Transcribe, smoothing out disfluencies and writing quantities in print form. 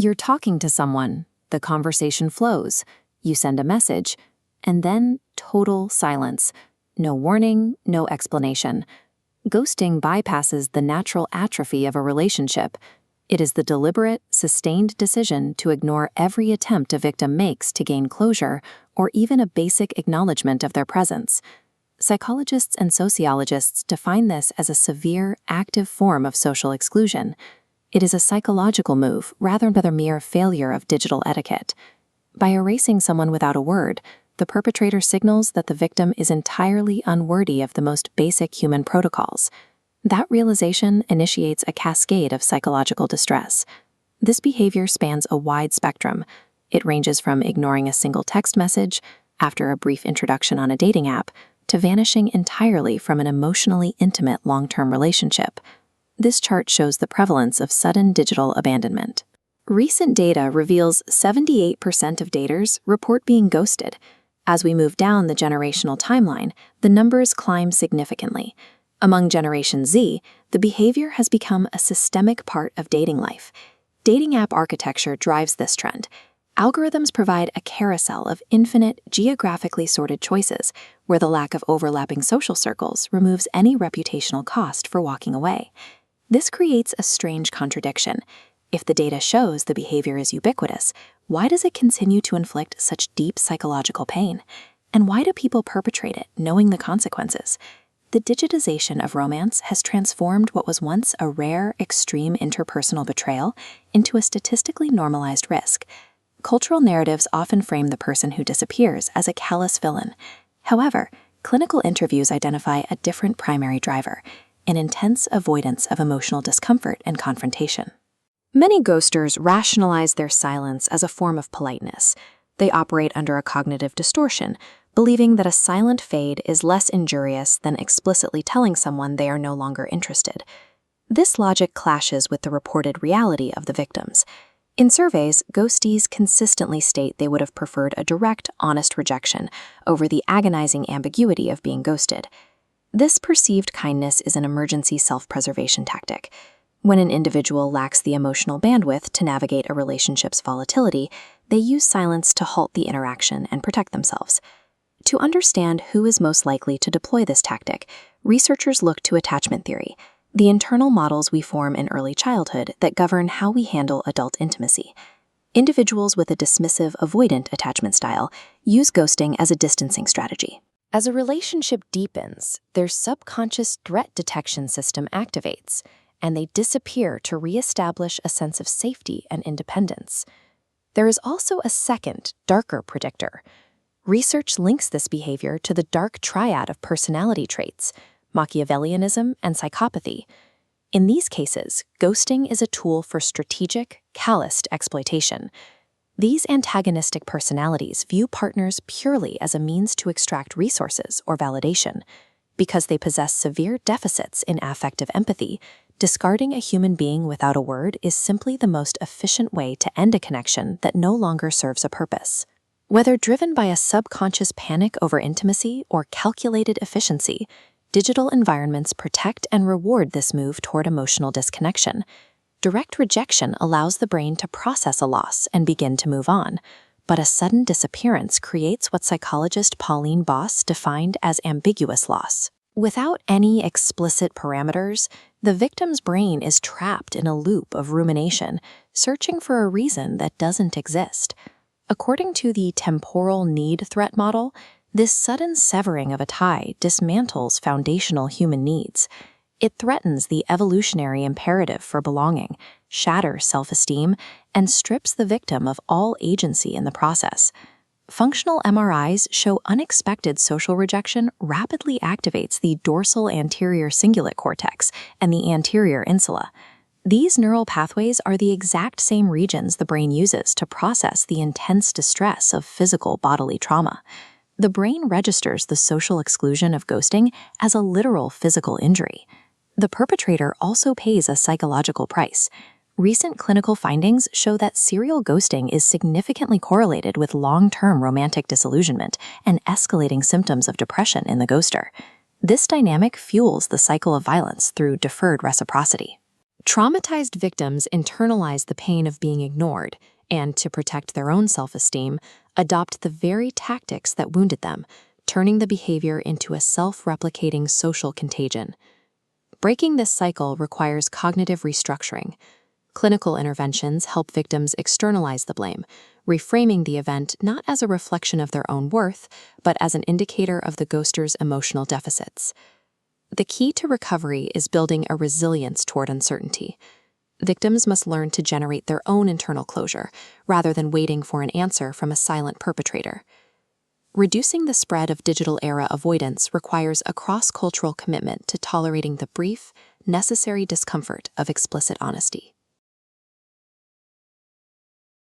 You're talking to someone, the conversation flows, you send a message, and then total silence. No warning, no explanation. Ghosting bypasses the natural atrophy of a relationship. It is the deliberate, sustained decision to ignore every attempt a victim makes to gain closure or even a basic acknowledgement of their presence. Psychologists and sociologists define this as a severe, active form of social exclusion. It is a psychological move rather than a mere failure of digital etiquette. By erasing someone without a word, the perpetrator signals that the victim is entirely unworthy of the most basic human protocols. That realization initiates a cascade of psychological distress. This behavior spans a wide spectrum. It ranges from ignoring a single text message after a brief introduction on a dating app to vanishing entirely from an emotionally intimate long-term relationship. This chart shows the prevalence of sudden digital abandonment. Recent data reveals 78% of daters report being ghosted. As we move down the generational timeline, the numbers climb significantly. Among Generation Z, the behavior has become a systemic part of dating life. Dating app architecture drives this trend. Algorithms provide a carousel of infinite, geographically sorted choices, where the lack of overlapping social circles removes any reputational cost for walking away. This creates a strange contradiction. If the data shows the behavior is ubiquitous, why does it continue to inflict such deep psychological pain? And why do people perpetrate it, knowing the consequences? The digitization of romance has transformed what was once a rare, extreme interpersonal betrayal into a statistically normalized risk. Cultural narratives often frame the person who disappears as a callous villain. However, clinical interviews identify a different primary driver: an intense avoidance of emotional discomfort and confrontation. Many ghosters rationalize their silence as a form of politeness. They operate under a cognitive distortion, believing that a silent fade is less injurious than explicitly telling someone they are no longer interested. This logic clashes with the reported reality of the victims. In surveys, ghostees consistently state they would have preferred a direct, honest rejection over the agonizing ambiguity of being ghosted. This perceived kindness is an emergency self-preservation tactic. When an individual lacks the emotional bandwidth to navigate a relationship's volatility, they use silence to halt the interaction and protect themselves. To understand who is most likely to deploy this tactic, researchers look to attachment theory, the internal models we form in early childhood that govern how we handle adult intimacy. Individuals with a dismissive, avoidant attachment style use ghosting as a distancing strategy. As a relationship deepens, their subconscious threat detection system activates, and they disappear to reestablish a sense of safety and independence. There is also a second, darker predictor. Research links this behavior to the Dark Triad of personality traits, Machiavellianism and psychopathy. In these cases, ghosting is a tool for strategic, calloused exploitation. These antagonistic personalities view partners purely as a means to extract resources or validation. Because they possess severe deficits in affective empathy, discarding a human being without a word is simply the most efficient way to end a connection that no longer serves a purpose. Whether driven by a subconscious panic over intimacy or calculated efficiency, digital environments protect and reward this move toward emotional disconnection. Direct rejection allows the brain to process a loss and begin to move on, but a sudden disappearance creates what psychologist Pauline Boss defined as ambiguous loss. Without any explicit parameters, the victim's brain is trapped in a loop of rumination, searching for a reason that doesn't exist. According to the temporal need threat model, this sudden severing of a tie dismantles foundational human needs. It threatens the evolutionary imperative for belonging, shatters self-esteem, and strips the victim of all agency in the process. Functional MRIs show unexpected social rejection rapidly activates the dorsal anterior cingulate cortex and the anterior insula. These neural pathways are the exact same regions the brain uses to process the intense distress of physical bodily trauma. The brain registers the social exclusion of ghosting as a literal physical injury. The perpetrator also pays a psychological price. Recent clinical findings show that serial ghosting is significantly correlated with long-term romantic disillusionment and escalating symptoms of depression in the ghoster. This dynamic fuels the cycle of violence through deferred reciprocity. Traumatized victims internalize the pain of being ignored and, to protect their own self-esteem, adopt the very tactics that wounded them, turning the behavior into a self-replicating social contagion. Breaking this cycle requires cognitive restructuring. Clinical interventions help victims externalize the blame, reframing the event not as a reflection of their own worth, but as an indicator of the ghoster's emotional deficits. The key to recovery is building a resilience toward uncertainty. Victims must learn to generate their own internal closure, rather than waiting for an answer from a silent perpetrator. Reducing the spread of digital era avoidance requires a cross-cultural commitment to tolerating the brief, necessary discomfort of explicit honesty.